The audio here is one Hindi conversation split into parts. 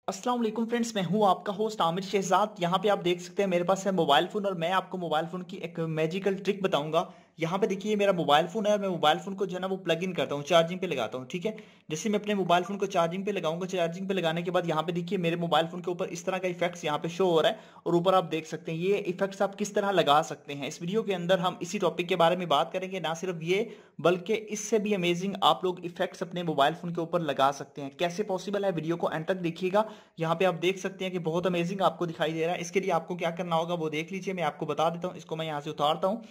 अस्सलाम वालेकुम फ्रेंड्स, मैं हूं आपका होस्ट आमिर शहजाद। यहाँ पे आप देख सकते हैं मेरे पास है मोबाइल फ़ोन और मैं आपको मोबाइल फ़ोन की एक मैजिकल ट्रिक बताऊंगा। यहाँ पे देखिए मेरा मोबाइल फ़ोन है और मैं मोबाइल फ़ोन को जो है ना वो प्लग इन करता हूँ, चार्जिंग पे लगाता हूँ। ठीक है, जैसे मैं अपने मोबाइल फ़ोन को चार्जिंग पे लगाऊंगा, चार्जिंग पे लगाने के बाद यहाँ पे देखिए मेरे मोबाइल फ़ोन के ऊपर इस तरह का इफेक्ट्स यहाँ पे शो हो रहा है और ऊपर आप देख सकते हैं ये इफेक्ट्स आप किस तरह लगा सकते हैं। इस वीडियो के अंदर हम इसी टॉपिक के बारे में बात करेंगे। ना सिर्फ ये बल्कि इससे भी अमेजिंग आप लोग इफेक्ट्स अपने मोबाइल फ़ोन के ऊपर लगा सकते हैं। कैसे पॉसिबल है, वीडियो को एंड तक देखिएगा। यहाँ पे आप देख सकते हैं कि बहुत अमेजिंग आपको दिखाई दे रहा है। इसके लिए आपको क्या करना होगा वो देख लीजिए, मैं आपको बता देता हूँ। इसको मैं यहाँ से उतारता हूँ।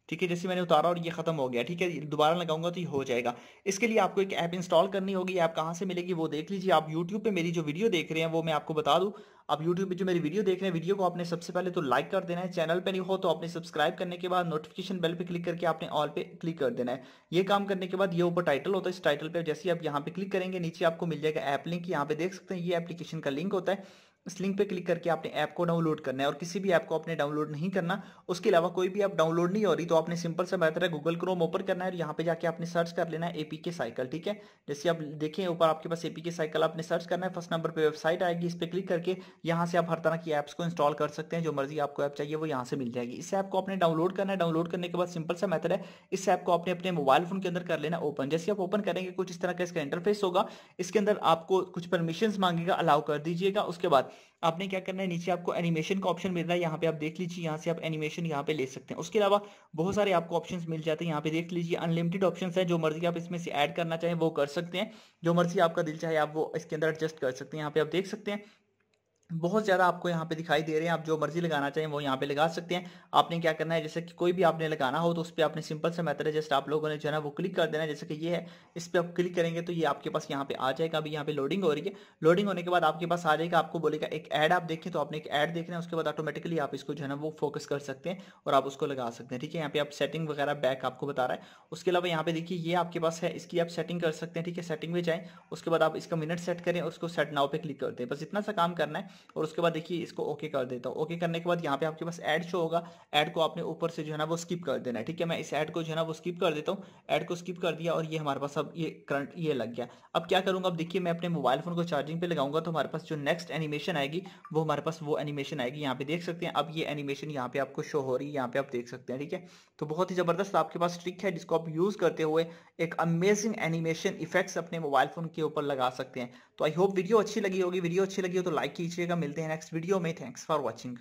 ठीक है, जैसे मैंने उतारा और ये खत्म हो गया। ठीक है, दोबारा लगाऊंगा तो ये हो जाएगा। इसके लिए आपको एक ऐप इंस्टॉल करनी होगी। ऐप कहाँ से मिलेगी वो देख लीजिए। आप यूट्यूब पे मेरी जो वीडियो देख रहे हैं वो मैं आपको बता दूं। आप यूट्यूब पे जो मेरी वीडियो देख रहे हैं, वीडियो को आपने सबसे पहले तो लाइक कर देना है। चैनल पे नहीं हो तो आपने सब्सक्राइब करने के बाद नोटिफिकेशन बेल पे क्लिक करके आपने ऑल पे क्लिक कर देना है। ये काम करने के बाद ये ऊपर टाइटल होता है, इस टाइटल पे जैसे आप यहाँ पे क्लिक करेंगे नीचे आपको मिल जाएगा ऐप लिंक। यहाँ पे देख सकते हैं ये एप्लीकेशन का लिंक होता है। इस लिंक पे क्लिक करके आपने ऐप को डाउनलोड करना है और किसी भी ऐप को आपने डाउनलोड नहीं करना। उसके अलावा कोई भी ऐप डाउनलोड नहीं हो रही तो आपने सिंपल सा बेहतर है गूगल क्रोम ओपन करना है और यहाँ पे जाके आपने सर्च कर लेना है एपीके साइकिल। ठीक है, जैसे आप देखें ऊपर आपके पास एपीके साइकिल आपने सर्च करना है। फर्स्ट नंबर पे वेबसाइट आएगी, इस पे क्लिक करके यहाँ से आप हर तरह की ऐप्स को इंस्टॉल कर सकते हैं। जो मर्जी आपको ऐप चाहिए वो यहाँ से मिल जाएगी। इस ऐप को आपने डाउनलोड करना है। डाउनलोड करने के बाद सिंपल सा मेथड है, इस ऐप को आपने अपने मोबाइल फोन के अंदर कर लेना ओपन। जैसे आप ओपन करेंगे कुछ इस तरह का इसका इंटरफेस होगा। इसके अंदर आपको कुछ परमिशंस मांगेगा, अलाउ कर दीजिएगा। उसके बाद आपने क्या करना है, नीचे आपको एनिमेशन का ऑप्शन मिल रहा है, यहाँ पे आप देख लीजिए। यहाँ से आप एनिमेशन यहाँ पे ले सकते हैं। उसके अलावा बहुत सारे आपको ऑप्शंस मिल जाते हैं। यहाँ पे देख लीजिए अनलिमिटेड ऑप्शंस है, जो मर्जी आप इसमें से ऐड करना चाहें वो कर सकते हैं। जो मर्जी आपका दिल चाहे आप वो इसके अंदर एडजस्ट कर सकते हैं। यहाँ पे आप देख सकते हैं बहुत ज्यादा आपको यहाँ पे दिखाई दे रहे हैं। आप जो मर्जी लगाना चाहें वो यहाँ पे लगा सकते हैं। आपने क्या करना है, जैसे कि कोई भी आपने लगाना हो तो उस पर आपने सिंपल सा मेथड है, जस्ट आप लोगों ने जो है ना वो क्लिक कर देना है। जैसे कि ये है, इस पर आप क्लिक करेंगे तो ये आपके पास यहाँ पे आ जाएगा। अभी यहाँ पे लोडिंग हो रही है। लोडिंग होने के बाद आपके पास आ जाएगा, आपको बोलेगा एक ऐड आप देखें, तो आपने एक ऐड देखना है। उसके बाद ऑटोमेटिकली आप इसको जो है ना वो फोकस कर सकते हैं और आप उसको लगा सकते हैं। ठीक है, यहाँ पे आप सेटिंग वगैरह बैक आपको बता रहा है। उसके अलावा यहाँ पे देखिए ये आपके पास है, इसकी आप सेटिंग कर सकते हैं। ठीक है, सेटिंग में जाएं, उसके बाद आप इसका मिनट सेट करें और उसको सेट नाउ पे क्लिक करते हैं। बस इतना सा काम करना है और उसके बाद देखिए इसको ओके कर देता हूँ। ओके करने के बाद यहाँ पे आपके पास ऐड शो होगा। ऐड को आपने ऊपर से जो है ना वो स्किप कर देना है। ठीक है, मैं इस ऐड को जो है ना वो स्किप कर देता हूँ। ऐड को स्किप कर दिया और ये हमारे पास अब ये करंट ये लग गया। अब क्या करूंगा, अब देखिए मैं अपने मोबाइल फोन को चार्जिंग पे लगाऊंगा तो हमारे पास जो नेक्स्ट एनिमेशन आएगी वो हमारे पास वो एनिमेशन आएगी। यहाँ पे देख सकते हैं अब ये एनिमेशन यहाँ पे आपको शो हो रही है, यहाँ पे आप देख सकते हैं। ठीक है, तो बहुत ही जबरदस्त आपके पास ट्रिक है जिसको आप यूज करते हुए एक अमेजिंग एनिमेशन इफेक्ट्स अपने मोबाइल फोन के ऊपर लगा सकते हैं। तो आई होप वीडियो अच्छी लगी होगी। वीडियो अच्छी लगी हो तो लाइक कीजिएगा। मिलते हैं नेक्स्ट वीडियो में। Thanks for watching.